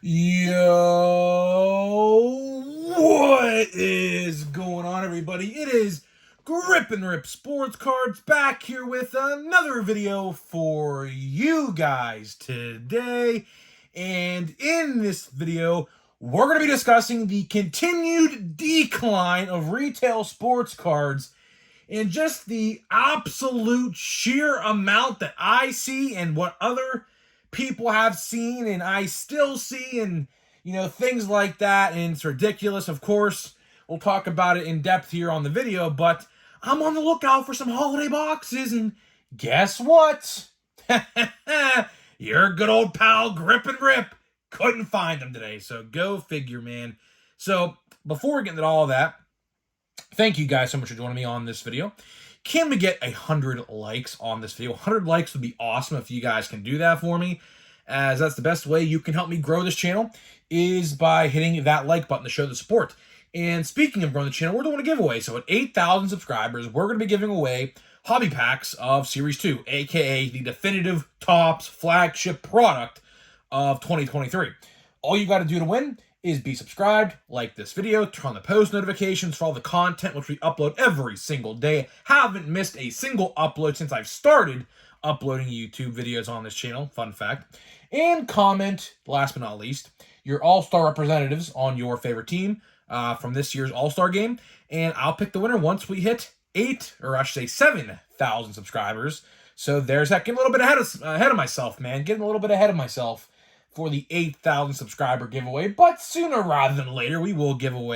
Yo, what is going on, everybody? It is Grip and Rip Sports Cards back here with another video for you guys today. And in this video, we're going to be discussing the continued decline of retail sports cards and just the absolute sheer amount that I see and what other people have seen and I still see, and things like that. And it's ridiculous. Of course, we'll talk about it in depth here on the video, but I'm on the lookout for some holiday boxes, and guess what? Your good old pal Grip and Rip couldn't find them today, so go figure, man. So before we get into all of that, thank you guys so much for joining me on this video. Can we get 100 likes on this video? 100 likes would be awesome if you guys can do that for me, as that's the best way you can help me grow this channel, is by hitting that like button to show the support. And speaking of growing the channel, we're doing a giveaway. So at 8,000 subscribers, we're going to be giving away hobby packs of Series 2, aka the definitive Topps flagship product of 2023. All you got to do to win is be subscribed, like this video, turn on the post notifications for all the content which we upload every single day. Haven't missed a single upload since I've started uploading YouTube videos on this channel, fun fact. And comment, last but not least, your all-star representatives on your favorite team from this year's all-star game. And I'll pick the winner once we hit 7,000 subscribers. So there's that. Getting a little bit ahead of myself, man. Getting a little bit ahead of myself for the 8,000 subscriber giveaway, but sooner rather than later, we will do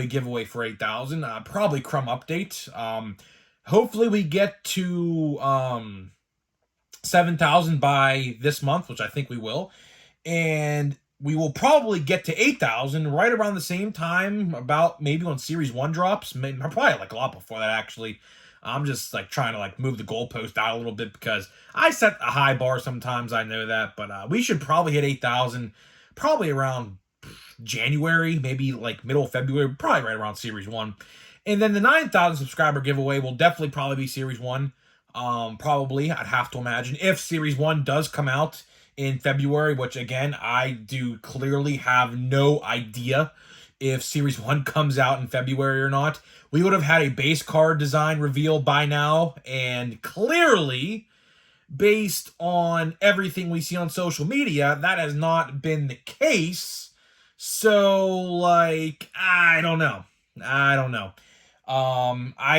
a giveaway for 8,000, probably Crumb update. Hopefully we get to 7,000 by this month, which I think we will, and we will probably get to 8,000 right around the same time, about maybe when Series 1 drops, probably like a lot before that, actually. I'm just trying to move the goalpost out a little bit because I set a high bar sometimes, I know that, but we should probably hit 8,000 probably around January, maybe middle of February, probably right around Series 1. And then the 9,000 subscriber giveaway will definitely probably be Series 1. Probably, I'd have to imagine, if Series 1 does come out in February, which again, I do clearly have no idea if Series 1 comes out in February or not. We would have had a base card design reveal by now, and clearly, based on everything we see on social media, that has not been the case. So, I don't know. I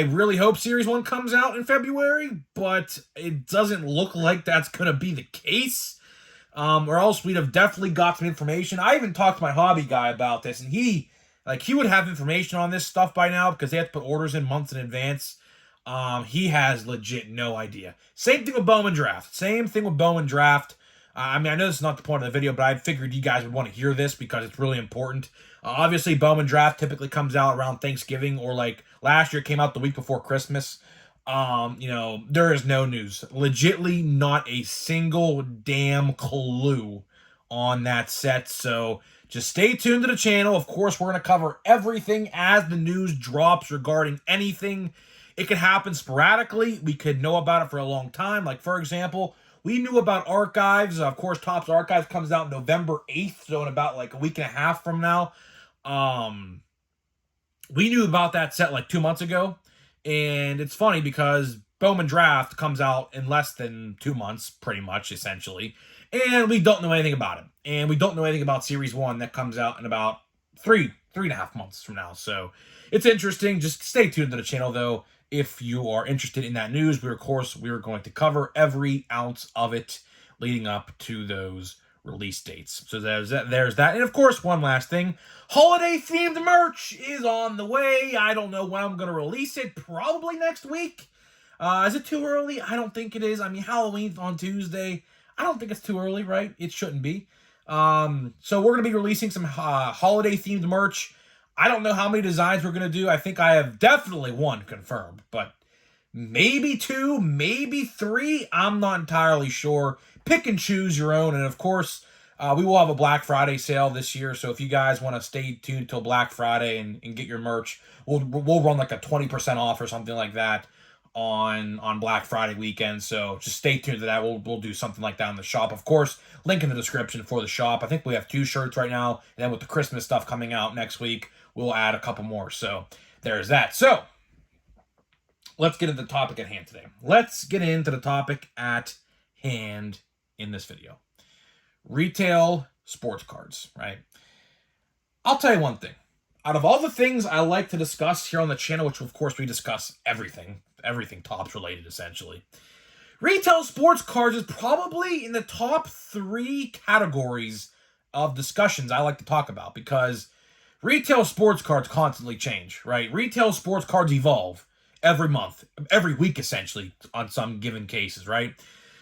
really hope Series 1 comes out in February, but it doesn't look like that's going to be the case. Or else we'd have definitely got some information. I even talked to my hobby guy about this, and he would have information on this stuff by now because they have to put orders in months in advance. He has legit no idea. Same thing with Bowman Draft. I mean, I know this is not the point of the video, but I figured you guys would want to hear this because it's really important. Obviously, Bowman Draft typically comes out around Thanksgiving, or last year it came out the week before Christmas. There is no news. Legitly not a single damn clue on that set. So just stay tuned to the channel. Of course, we're going to cover everything as the news drops regarding anything. It could happen sporadically. We could know about it for a long time. For example, we knew about Archives. Of course, Topps Archives comes out November 8th, so in about a week and a half from now. We knew about that set 2 months ago. And it's funny because Bowman Draft comes out in less than 2 months, pretty much, essentially. And we don't know anything about it. And we don't know anything about Series 1 that comes out in about three and a half months from now. So it's interesting. Just stay tuned to the channel, though, if you are interested in that news. We are going to cover every ounce of it leading up to those release dates. So there's that. And of course, one last thing. Holiday-themed merch is on the way. I don't know when I'm going to release it. Probably next week. Is it too early? I don't think it is. I mean, Halloween's on Tuesday. I don't think it's too early, right? It shouldn't be. So we're going to be releasing some holiday-themed merch. I don't know how many designs we're going to do. I think I have definitely one confirmed, but maybe 2, maybe 3. I'm not entirely sure. Pick and choose your own. And of course, we will have a Black Friday sale this year. So if you guys want to stay tuned till Black Friday and get your merch, we'll run a 20% off or something like that on Black Friday weekend. So just stay tuned to that. We'll do something like that in the shop. Of course, link in the description for the shop. I think we have 2 shirts right now, and then with the Christmas stuff coming out next week, we'll add a couple more. So there's that. So let's get into the topic at hand today. Let's get into the topic at hand in this video. Retail sports cards, right? I'll tell you one thing. Out of all the things I like to discuss here on the channel, which of course we discuss everything Topps related essentially, retail sports cards is probably in the top 3 categories of discussions I like to talk about, because retail sports cards constantly change, right? Retail sports cards evolve every month, every week essentially on some given cases, right?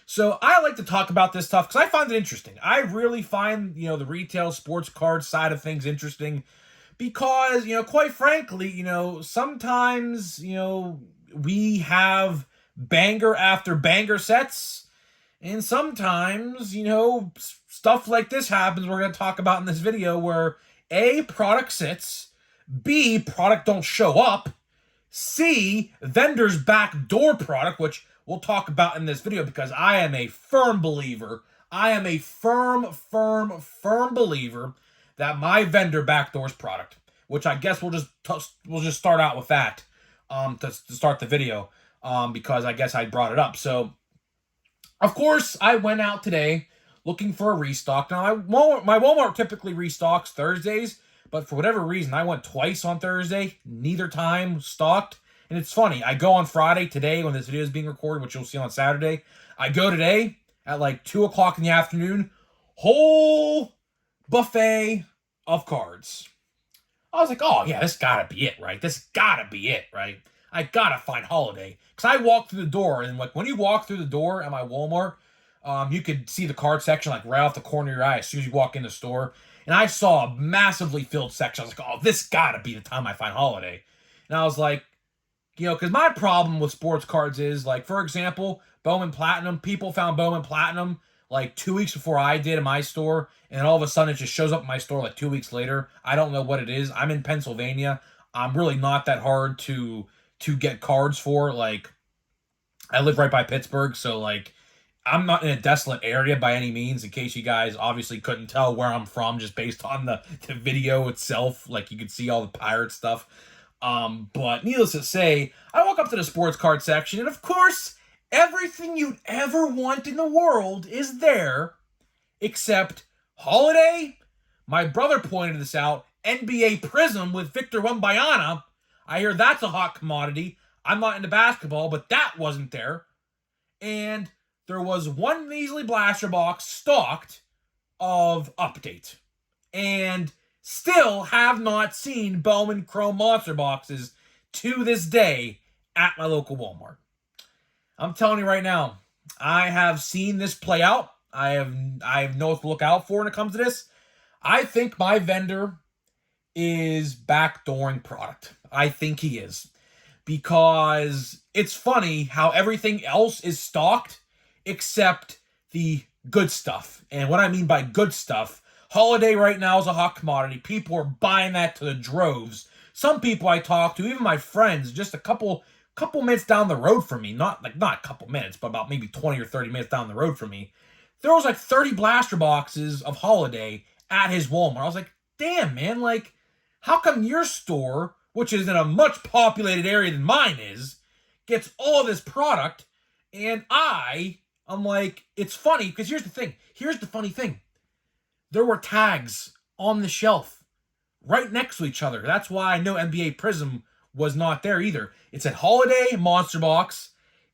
So I like to talk about this stuff because I find it interesting. I really find, the retail sports card side of things interesting because, quite frankly, sometimes, we have banger after banger sets, and sometimes, stuff like this happens we're going to talk about in this video where A, product sits, B, product don't show up, C, vendors backdoor product, which we'll talk about in this video because I am a firm believer. I am a firm believer that my vendor backdoors product, which I guess we'll just start out with that to start the video because I guess I brought it up. So, of course, I went out today looking for a restock. Now, my Walmart typically restocks Thursdays, but for whatever reason, I went twice on Thursday. Neither time stocked. And it's funny, I go on Friday, today, when this video is being recorded, which you'll see on Saturday. I go today at like 2 o'clock in the afternoon, whole buffet of cards. I was like, oh yeah, this gotta be it, right? This gotta be it, right? I gotta find holiday. Because I walked through the door, and like when you walk through the door at my Walmart, you could see the card section like right off the corner of your eye as soon as you walk in the store. And I saw a massively filled section. I was like, oh, this gotta be the time I find holiday. And I was like, because my problem with sports cards is, like, for example, Bowman Platinum. People found Bowman Platinum like 2 weeks before I did in my store, and then all of a sudden it just shows up in my store like 2 weeks later. I don't know what it is. I'm in Pennsylvania. I'm really not that hard to get cards for. Like, I live right by Pittsburgh, so, like, I'm not in a desolate area by any means, in case you guys obviously couldn't tell where I'm from just based on the video itself. Like, you could see all the pirate stuff. But needless to say, I walk up to the sports card section, and of course, everything you'd ever want in the world is there, except holiday. My brother pointed this out, NBA Prism with Victor Wembanyama. I hear that's a hot commodity. I'm not into basketball, but that wasn't there. And there was one measly blaster box stocked of Update. And still have not seen Bowman Chrome Monster boxes to this day at my local Walmart. I'm telling you right now, I have seen this play out. I have know what to look out for when it comes to this. I think my vendor is backdooring product. I think he is. Because it's funny how everything else is stocked except the good stuff. And what I mean by good stuff, holiday right now is a hot commodity. People are buying that to the droves. Some people I talk to, even my friends, just a couple minutes down the road from me, not a couple minutes, but about maybe 20 or 30 minutes down the road from me, there was like 30 blaster boxes of holiday at his Walmart. I was like, damn, man, like, how come your store, which is in a much populated area than mine is, gets all this product, and I'm like, it's funny, because here's the funny thing. There were tags on the shelf right next to each other. That's why I know NBA Prism was not there either. It said Holiday Monster Box,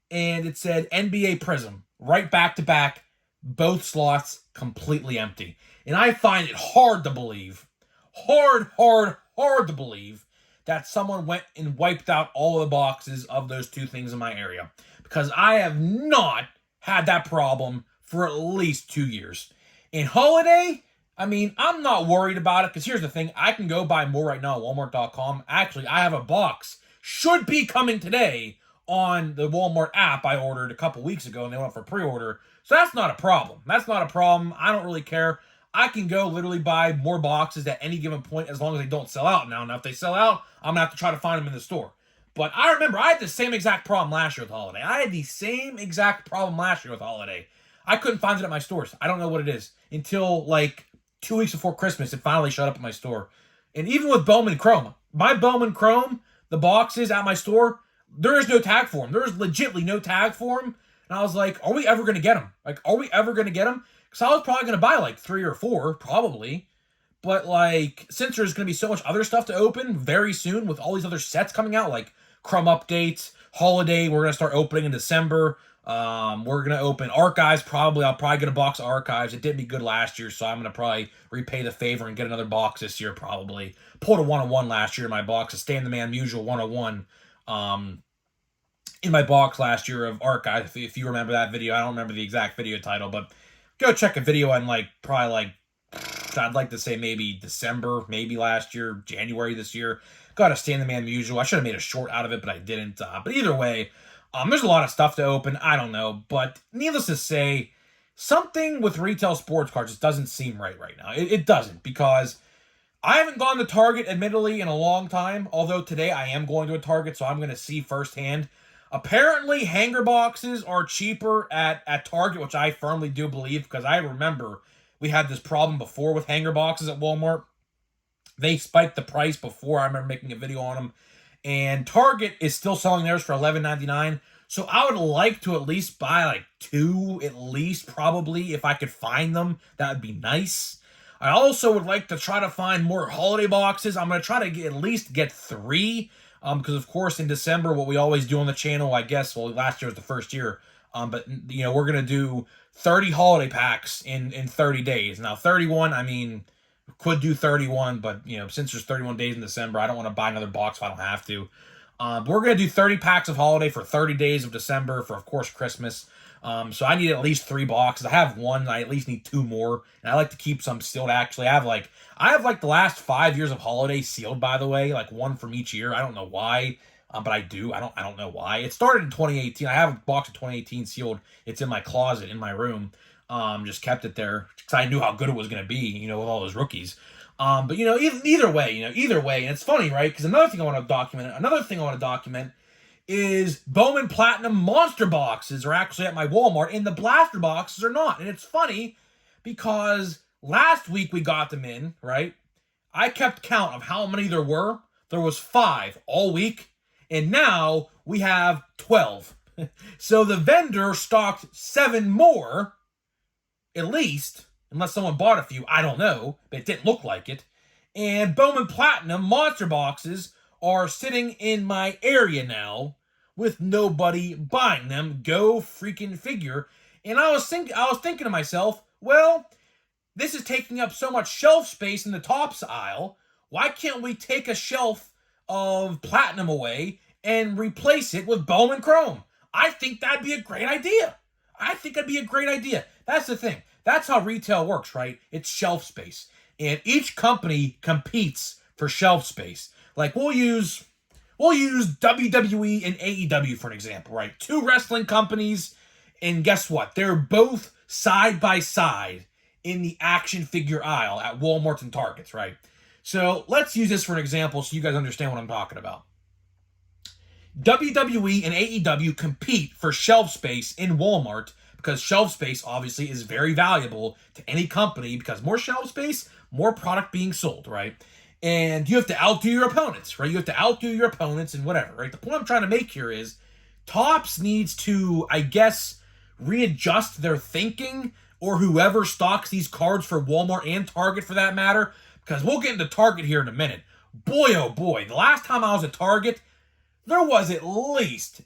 and it said NBA Prism right back to back, both slots completely empty. And I find it hard to believe, hard to believe that someone went and wiped out all of the boxes of those two things in my area. Because I have not had that problem for at least 2 years. In Holiday, I mean, I'm not worried about it, because here's the thing. I can go buy more right now at Walmart.com. Actually, I have a box. Should be coming today on the Walmart app I ordered a couple weeks ago, and they went for pre-order. So that's not a problem. That's not a problem. I don't really care. I can go literally buy more boxes at any given point as long as they don't sell out now. Now, if they sell out, I'm going to have to try to find them in the store. But I remember I had the same exact problem last year with Holiday. I had the same exact problem last year with Holiday. I couldn't find it at my stores. I don't know what it is. Until like 2 weeks before Christmas, it finally showed up at my store. And even with Bowman Chrome, my Bowman Chrome, the boxes at my store, there is no tag for them. There is legitimately no tag for them. And I was like, are we ever going to get them? Like, are we ever going to get them? Because I was probably going to buy like 3 or 4, probably. But like, since there's going to be so much other stuff to open very soon with all these other sets coming out, like Crumb updates, Holiday, we're going to start opening in December. We're going to open Archives, probably. I'll probably get a box of Archives. It did me good last year, so I'm going to probably repay the favor and get another box this year, probably. Pulled a 101 last year in my box, a Stan the Man Musial 101 in my box last year of Archives. If you remember that video, I don't remember the exact video title, but go check a video on like, probably like, I'd like to say maybe December, maybe last year, January this year. Got a Stan the Man Musial. I should have made a short out of it, but I didn't. But either way, there's a lot of stuff to open. I don't know. But needless to say, something with retail sports cards just doesn't seem right now. It doesn't, because I haven't gone to Target, admittedly, in a long time. Although today I am going to a Target, so I'm going to see firsthand. Apparently, hanger boxes are cheaper at Target, which I firmly do believe, because I remember we had this problem before with hanger boxes at Walmart. They spiked the price before. I remember making a video on them. And Target is still selling theirs for $11.99. So I would like to at least buy like 2, at least, probably, if I could find them. That would be nice. I also would like to try to find more holiday boxes. I'm going to try to at least get 3. Because, of course, in December, what we always do on the channel, I guess, well, last year was the first year. But, you know, we're going to do 30 holiday packs in 30 days. Now, 31, I mean, could do 31, but, you know, since there's 31 days in December, I don't want to buy another box if I don't have to. But we're going to do 30 packs of holiday for 30 days of December for, of course, Christmas. So I need at least 3 boxes. I have 1. I at least need 2 more. And I like to keep some sealed, actually. I have like the last 5 years of holiday sealed, by the way, like 1 from each year. I don't know why. But I do. I don't know why. It started in 2018. I have a box of 2018 sealed. It's in my closet in my room. Just kept it there because I knew how good it was going to be, you know, with all those rookies. But you know, either way, and it's funny, right? Because another thing I want to document is Bowman Platinum Monster boxes are actually at my Walmart, and the Blaster boxes are not. And it's funny because last week we got them in, right? I kept count of how many there were. There was 5 all week. And now we have 12. So the vendor stocked 7 more, at least, unless someone bought a few. I don't know, but it didn't look like it. And Bowman Platinum Monster boxes are sitting in my area now with nobody buying them. Go freaking figure. And I was thinking to myself, well, this is taking up so much shelf space in the tops aisle. Why can't we take a shelf of Platinum away and replace it with Bowman Chrome? I think that'd be a great idea. That's the thing. That's how retail works, right? It's shelf space. And each company competes for shelf space. Like we'll use WWE and AEW for an example, right? 2 wrestling companies, and guess what? They're both side by side in the action figure aisle at Walmart and Targets, right? So let's use this for an example so you guys understand what I'm talking about. WWE and AEW compete for shelf space in Walmart because shelf space obviously is very valuable to any company because more shelf space, more product being sold, right? And you have to outdo your opponents, right? You have to outdo your opponents and whatever, right? The point I'm trying to make here is Topps needs to, I guess, readjust their thinking, or whoever stocks these cards for Walmart and Target for that matter, because we'll get into Target here in a minute. Boy, oh boy, the last time I was at Target, there was at least,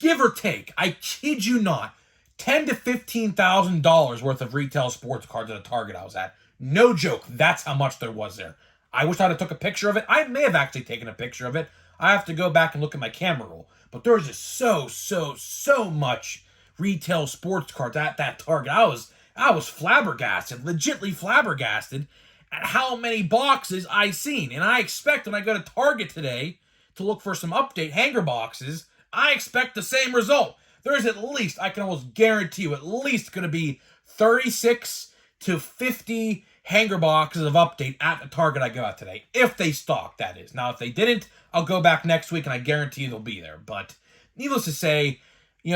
give or take, I kid you not, $10,000 to $15,000 worth of retail sports cards at a Target I was at. No joke, that's how much there was there. I wish I'd have took a picture of it. I may have actually taken a picture of it. I have to go back and look at my camera roll. But there was just so much retail sports cards at that Target. I was flabbergasted, legitly flabbergasted at how many boxes I seen. And I expect when I go to Target today to look for some update hanger boxes, I expect the same result. There is at least, I can almost guarantee you, at least going to be 36 to 50 hanger boxes of update at the Target I go out today. If they stock, that is. Now, if they didn't, I'll go back next week and I guarantee they'll be there. But needless to say,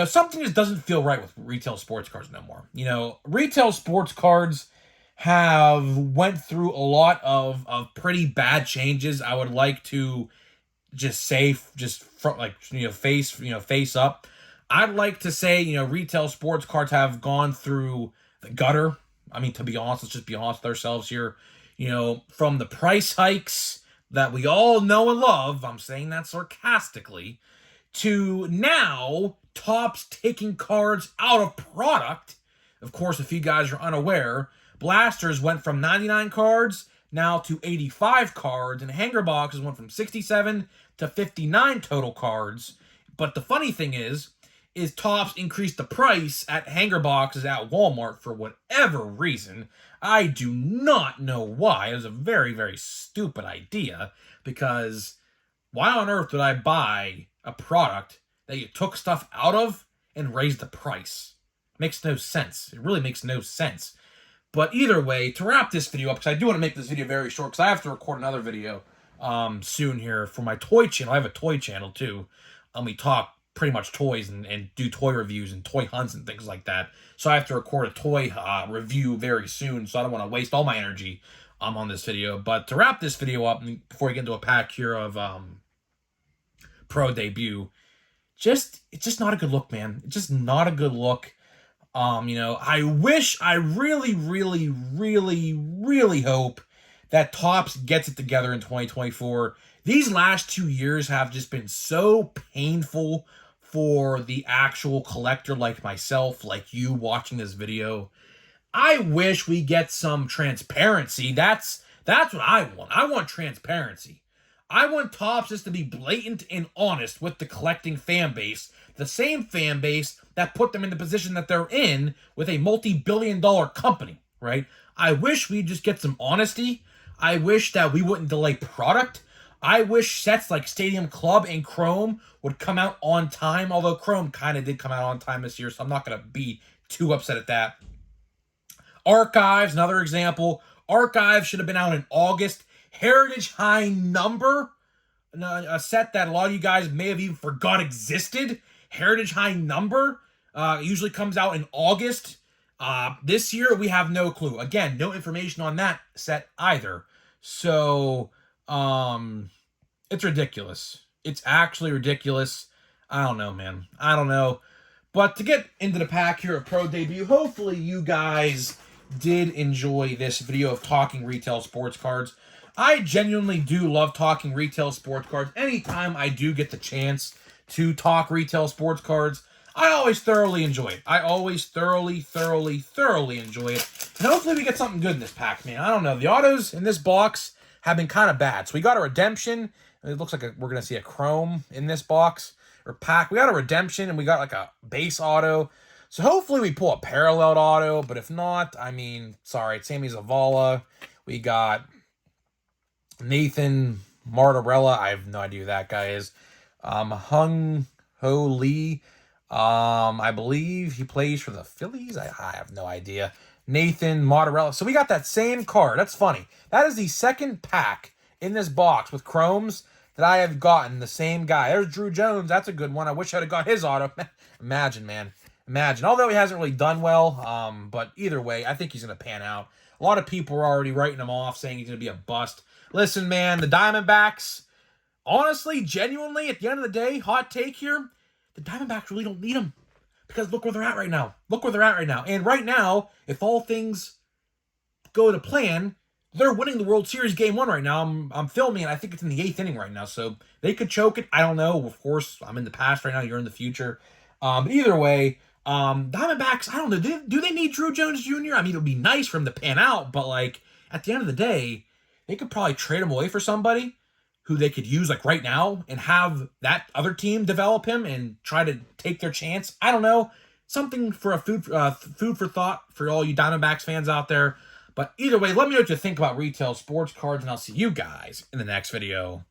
something just doesn't feel right with retail sports cards no more. Retail sports cards have went through a lot of pretty bad changes. I would like to just say, face up. I'd like to say, retail sports cards have gone through the gutter. I mean, to be honest, let's just be honest with ourselves here. From the price hikes that we all know and love, I'm saying that sarcastically, to now Topps taking cards out of product. Of course, if you guys are unaware, Blasters went from 99 cards now to 85 cards, and hanger boxes went from 67 to 59 total cards. But the funny thing is Topps increased the price at hanger boxes at Walmart for whatever reason. I do not know why. It was a very, very stupid idea, because why on earth would I buy a product that you took stuff out of and raised the price? Makes no sense. It really makes no sense. But either way, to wrap this video up, because I do want to make this video very short, because I have to record another video soon here for my toy channel. I have a toy channel too. We talk pretty much toys and do toy reviews and toy hunts and things like that. So I have to record a toy review very soon, so I don't want to waste all my energy on this video. But to wrap this video up, before we get into a pack here of Pro Debut, it's just not a good look, man. It's just not a good look. I really, really, really, really hope that Topps gets it together in 2024. These last 2 years have just been so painful for the actual collector like myself, like you watching this video. I wish we get some transparency. That's what I want. I want transparency. I want Topps just to be blatant and honest with the collecting fan base, the same fan base that put them in the position that they're in with a multi-billion-dollar company, right? I wish we'd just get some honesty. I wish that we wouldn't delay product. I wish sets like Stadium Club and Chrome would come out on time, although Chrome kind of did come out on time this year, so I'm not going to be too upset at that. Archives, another example. Archives should have been out in August. Heritage High Number, a set that a lot of you guys may have even forgot existed. Heritage High Number usually comes out in August. This year, we have no clue. Again, no information on that set either. So, it's ridiculous. It's actually ridiculous. I don't know, man. I don't know. But to get into the pack here at Pro Debut, hopefully you guys did enjoy this video of talking retail sports cards. I genuinely do love talking retail sports cards. Anytime I do get the chance to talk retail sports cards, I always thoroughly enjoy it. I always thoroughly enjoy it. And hopefully we get something good in this pack, man. I don't know. The autos in this box have been kind of bad. So we got a redemption. It looks like we're going to see a chrome in this box or pack. We got a redemption and we got like a base auto. So hopefully we pull a paralleled auto. But if not, I mean, sorry, it's Sammy Zavala. We got Nathan Martorella. I have no idea who that guy is. Hung Ho Lee. I believe he plays for the Phillies. I have no idea. Nathan Martorella. So we got that same card. That's funny. That is the second pack in this box with chromes that I have gotten. The same guy. There's Drew Jones. That's a good one. I wish I'd have got his auto. Imagine, man. Imagine. Although he hasn't really done well. But either way, I think he's going to pan out. A lot of people are already writing him off, saying he's going to be a bust. Listen, man, the Diamondbacks, honestly, genuinely, at the end of the day, hot take here, the Diamondbacks really don't need him. Because look where they're at right now. Look where they're at right now. And right now, if all things go to plan, they're winning the World Series Game 1 right now. I'm filming, and I think it's in the 8th inning right now. So they could choke it. I don't know. Of course, I'm in the past right now. You're in the future. But either way, Diamondbacks, I don't know. Do they need Drew Jones Jr.? I mean, it would be nice for him to pan out. But, like, at the end of the day, they could probably trade him away for somebody who they could use like right now and have that other team develop him and try to take their chance. I don't know. Something for a food for thought for all you Diamondbacks fans out there. But either way, let me know what you think about retail sports cards, and I'll see you guys in the next video.